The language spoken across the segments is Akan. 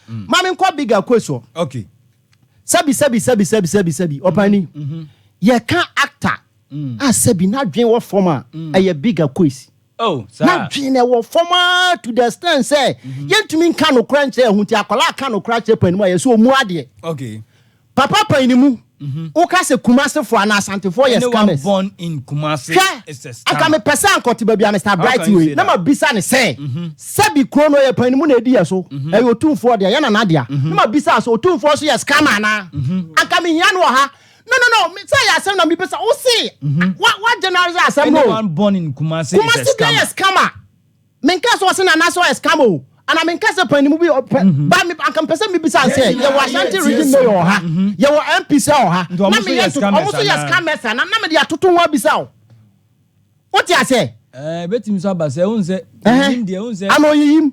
Mami kwa bigger question. Okay. Sabi. Opani. Ye can actor. Sabi na dream what former. A bigger quiz. Oh, sir. Na dream a former to the stand say. Yen to mean cano crunch hunti akola cano crunch pen mo so muadie. Okay. Papa panimu. Oka se Kumasi for an asante 4 years coming. Born in Kumasi. It's a scam. Aka me person koti baby am Mr. Bright way. Na ma bisa ne say. Sabi krono ye panimu na edi so. E yo 2 dia yana na dia. Na ma bisa so 2 so ye scam na. Aka me hian wo ha. No. Me say asem na me bisa o see. What general asem no. Anyone born in Kumasi is a scam. Kumasi scammer. Men ka so se na so a scam o. And I mean, Casa Panimu, but I can person me beside say, you were Shanty reading no ha, you were MP so ha, almost yes, cameras, and I'm not there to 2 be so. What do I say? Bet him so, but say, I know him.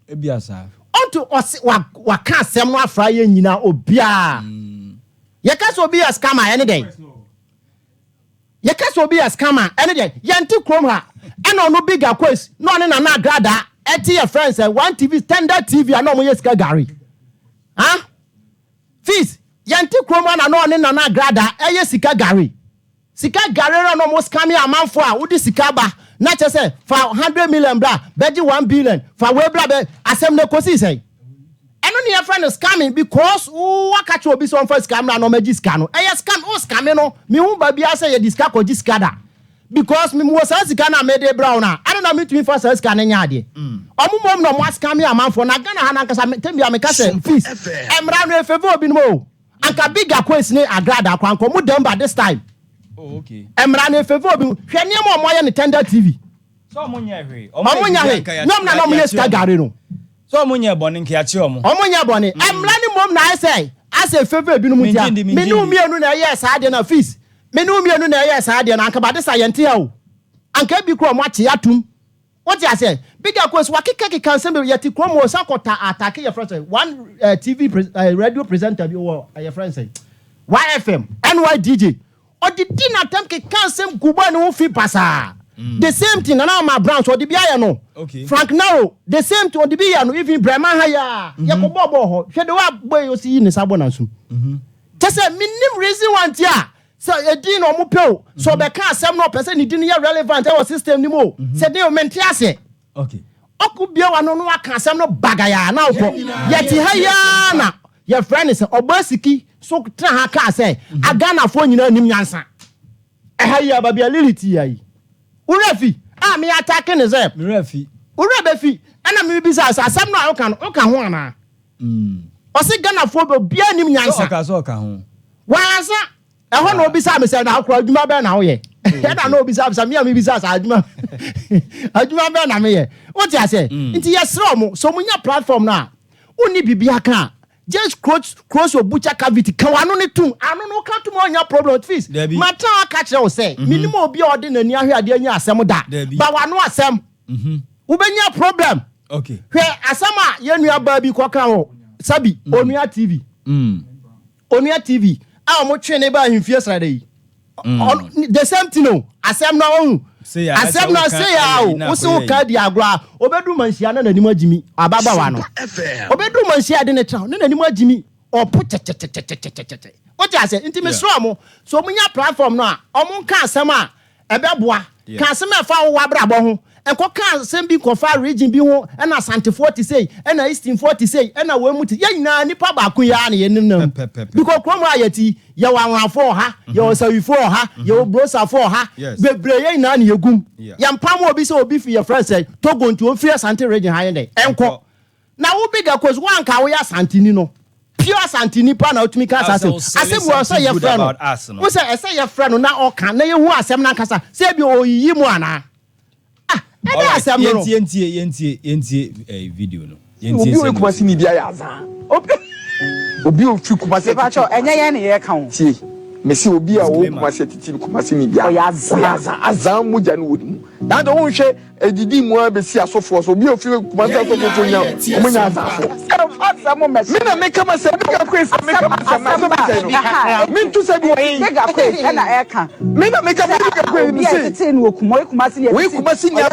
Ebiasa. On to us, what can't someone fry in now, Obia. Your cats will be a scammer any day. Your cats will be a scammer any day. Yantu Chroma, and no bigger quest, none in another grada. Your friends say 1 TV standard TV and no more yes Gary. Huh? Fees, Yanti Chroma and no na grada, Sika Gary. Sika Gary no more scammy a man for Udi Sikaba. Not just say for 100 million blah, Betty 1 billion for Webla, Assembly Cosi say. And only your friend is scamming because what catch will be some first scam no magic scam. Scam oh scamino, me who baby I say a discaco discada. Because me was as Ghana made browner. I don't know me to me for as Ghana yadi. Mom no was coming a man for Nagana Hanaka tell me I'm a cousin. Please. I'm round favor bin mo. Anka bigger question a grada kwanko mu dem by this time. Oh okay. I'm running favor bin. Hwe ne mo mo ye tender TV. So omonya hwe. Omonya hwe. No mo yes Gary no. So omonya boni nkia che omo. Omonya boni. I'm running mom na say as a favor bin mu tia. Me no me anu na yes ade na fees. Me no me anu na yes ade na anka ba de sayente ya o. Anka bi kro mo ache atum. What you say? Bigger question. Wakike can say me yeti kro mo sakota attack your friend say one TV radio presenter bi wo your friend say YFM NYDJ or the din attempt can say Kuba no fi pasa. The same thing na my branch or the bia no. Okay. Frank now the same thing or the bia no even Brema haya. Yakobo ho. Hwe de wa boy o si ni sabo na so. Just say minim reason one tia. So a din or mupel, so be can't some no person didn't hear relevant our system anymore. Said they meant okay. Okubia one no can some no bagaya now. Yet hayana your friend is obesity, so traha say a Ghana phone you know Nimyansa. A haya babiality. Urefi, me attacking is up. Urefi, and I'm maybe some no can one. Or say Ghana phone be a Nimyansa. Why, sir? I want no bisa me say na akwa adwuma be na wo ye. Ya da no bisa me me bisa sa adwuma. Adwuma be na me ye. What you say? Nti yesro mo so munya platform na. Oni bibia kan. Just cross your butcher cavity. Kan wano ne tum. Ano no kan tum onya problem fees. Mata ka kire wo say. Minimum obi ode na ni ahwe ade anya asem da. Ba wano asem. Wo benya problem. Okay. Hwe asem a ye nua ba bi koka ho. Sabi Onua TV. Onua TV. I'm training by him yesterday. The same thing, no. Asem na on. Asem na say how. Oso ka di agwa. Obedu manhia na nanimu agimi. Ababa wa no. Obedu manhia de ne tra. Na nanimu agimi. Opo che. What you say? Inti me so amo. So munya platform no a. Omo ka asem a ebeboa. Ka asem e fa wo abrabo ho. Enko ka asem bi kofa region bi ho. Na Asante 40 say. Na Eastern 40 say. Na Wemuti. Ya nyina nipa ba ko ya na ye nnam. Because krom ayati ya wanwafo ha, ya osawifo ha, ya brosa fo ha. Bebre ye na na yegum. Ya mpam obi se obi fi your friend say Togo nti ofi Asante region ha ye dey. Enko. Na wo bigger cause one ka wo ya Asante ni no. Pure Asante ni pa na otumi ka asem. Asem wo say your friend. Wo say your friend na o kan na ye hu asem na kasa. Say bi oyiyi mu ana. Yentie video no. Yentie obi Kumasi ni bia ya za. Obi ofi Kumasi pacho enye ye ne ye kan. Tie. Mesi obi a wo Kumasi titi Kumasi ni bia. Ya za azan mu janu wodimu. Na do hwe edidi mu abesi asofo so obi ofi Kumasi asofo nya. Omunya azafo. asamo mess. Me na make am say make quiz make am say me to say boy Make a quiz na e kan. me na make am quiz me say say no kumasi ne. we kumasi ne all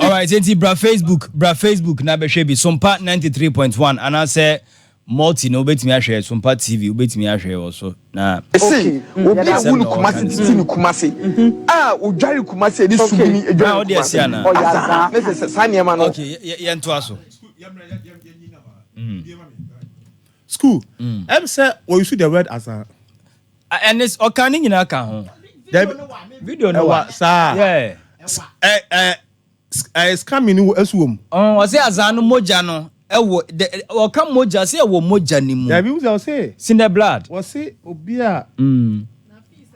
right enti bra Facebook na be hwe bi SOMPA 93.1 and I say multi no betimi ahwe SOMPA TV betimi ahwe also na see obi a wunu kumasi titi ni kumasi odware kumasi eni subini edware kumasi na oyaza me sane ma no okay ye nto aso school em say we use the word as a and it's okani nyina ka ho video no wa sir yeah scam ni esuom o say azan no moja no ewo o ka moja say ewo moja ni mu yeah we say in the blood we say obi a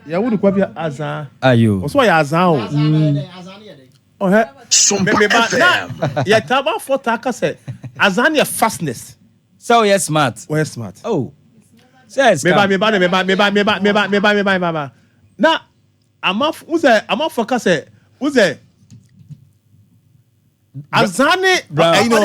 ya wo kwa bia azan ayo o so ya azan o oh he SOMPA me ba ya taba for taka say azan ya fastness so yes smart we smart oh says me ba na ama focus say uze azane you know